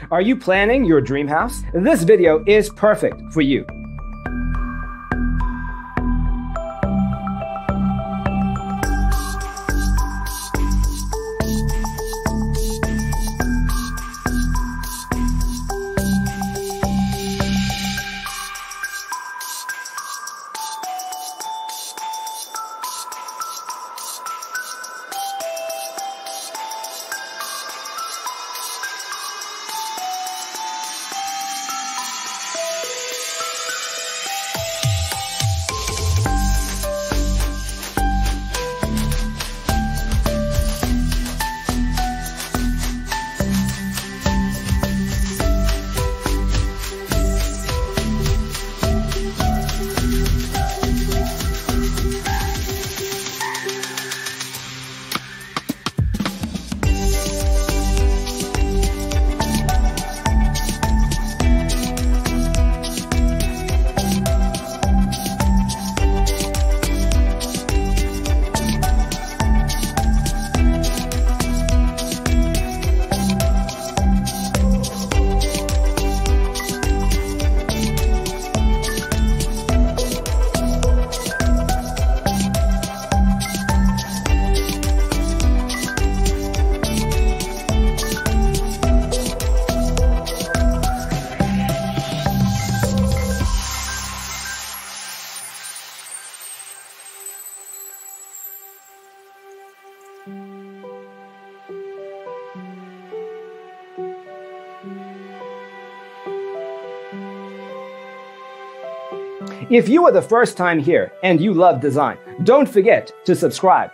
Are you planning your dream house? This video is perfect for you. If you are the first time here and you love design, don't forget to subscribe.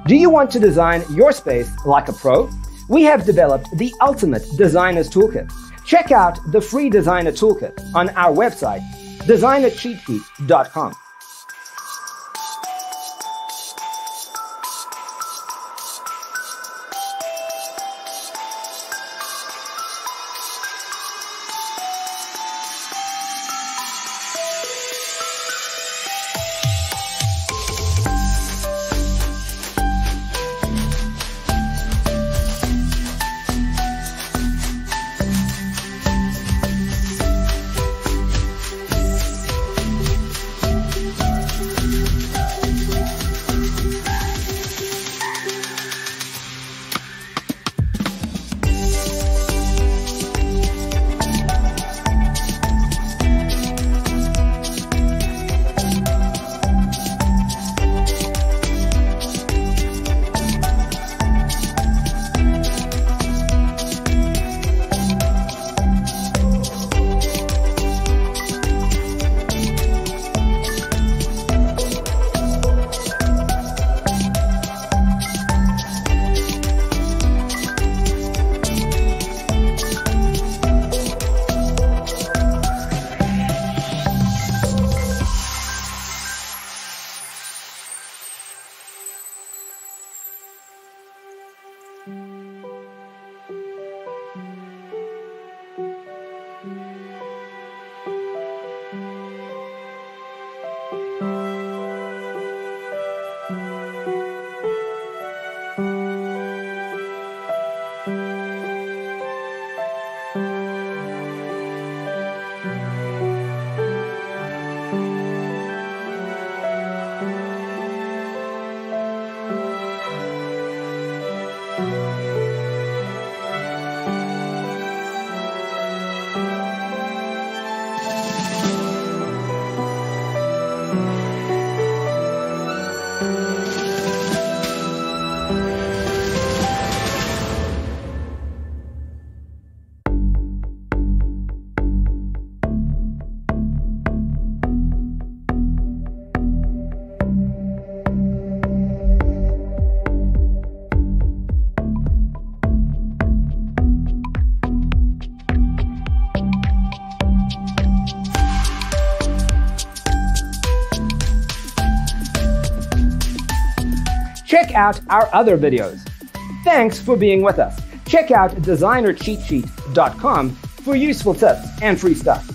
Do you want to design your space like a pro? We have developed the ultimate designer's toolkit. Check out the free designer toolkit on our website, designercheatsheet.com. Check out our other videos. Thanks for being with us. Check out designercheatsheet.com for useful tips and free stuff.